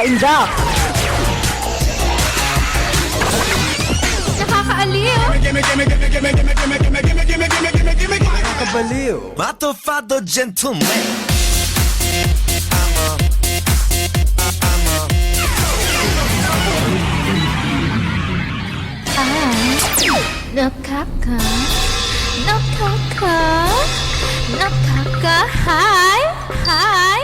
Ka-indak! Nakakaaliw! Nakakabaliw! Mato Fado Gentleman. Nakaka, hi, hi.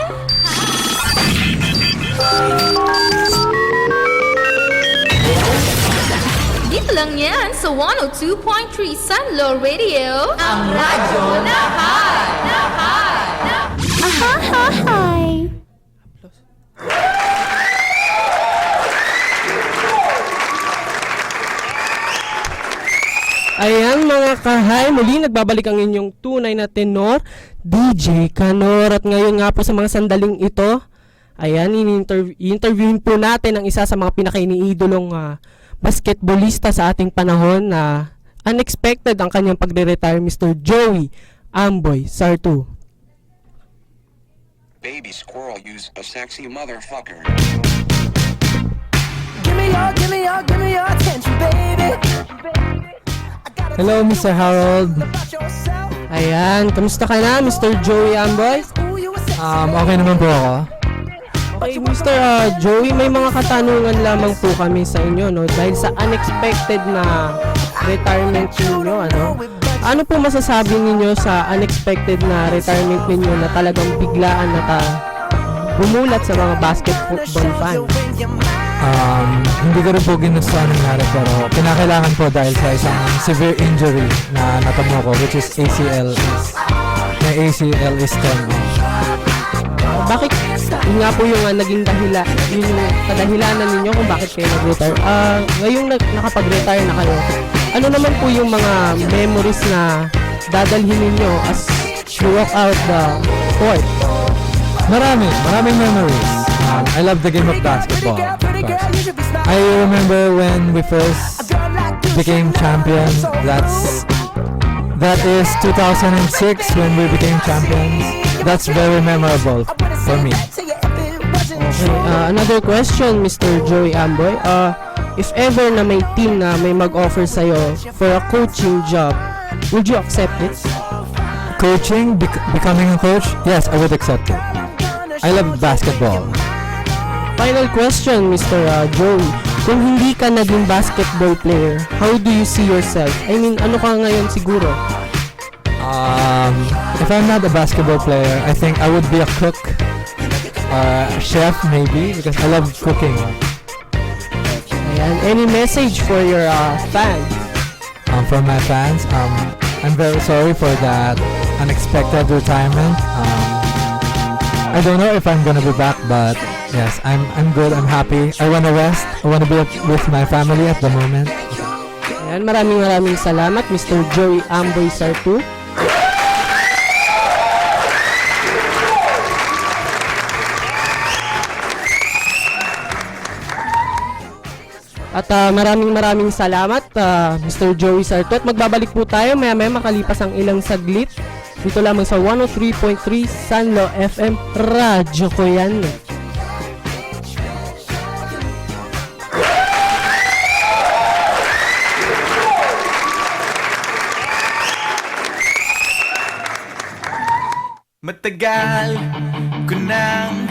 Dito lang yan sa 102.3 Sunlow Radio. Ang radyo na high, na high, na hi. Ayan mga kahay, muli nagbabalik ang inyong tunay na tenor, DJ Kanor. At ngayon nga po sa mga sandaling ito, ayan, i-interviewin po natin ang isa sa mga pinaka-iniidolong basketballista sa ating panahon na unexpected ang kanyang pagre-retire, Mr. Joey Amboy Sartu. Baby squirrel use a sexy motherfucker. Give me your attention, baby. Hello, Mr. Harold. Ayan, kamusta ka na, Mr. Joey Amboy? Okay naman po ako. Okay, Mr. Joey, may mga katanungan lamang po kami sa inyo, no? Dahil sa unexpected na retirement ninyo, ano? Ano po masasabi ninyo sa unexpected na retirement ninyo na talagang biglaan na bumulat sa mga basketball fan? Hindi ko rin po ginusto ang nangyari, pero kinakailangan po dahil sa isang severe injury na natamo ko, which is ACL is tendon. Bakit yun nga po yung naging yung kadahilanan ninyo kung bakit kayo nag-retire? Ngayong nakapag-retire na kayo, ano naman po yung mga memories na dadalhin ninyo as you walk out the court? Maraming memories. I love the game of basketball. I remember when we first became champions. That is 2006 when we became champions. That's very memorable for me. Okay, another question, Mr. Joey Amboy. If ever na may team na may mag-offer sa'yo for a coaching job, would you accept it? Coaching, becoming a coach? Yes, I would accept it. I love basketball. Final question, Mr. Joey. Kung hindi ka naging basketball player, how do you see yourself? I mean, ano ka ngayon siguro? If I'm not a basketball player, I think I would be a cook, a chef maybe, because I love cooking. Ayan, any message for your fans? For my fans, I'm very sorry for that unexpected retirement. I don't know if I'm gonna be back, but yes, I'm good, I'm happy. I wanna rest, I wanna be with my family at the moment. Ayan, maraming salamat, Mr. Joey Amboy Sartu. At maraming salamat, Mr. Joey Sartu. At magbabalik po tayo maya-maya makalipas ang ilang saglit. Dito lamang sa 103.3 Sunlow FM. Radyo ko yan. Matagal ko nang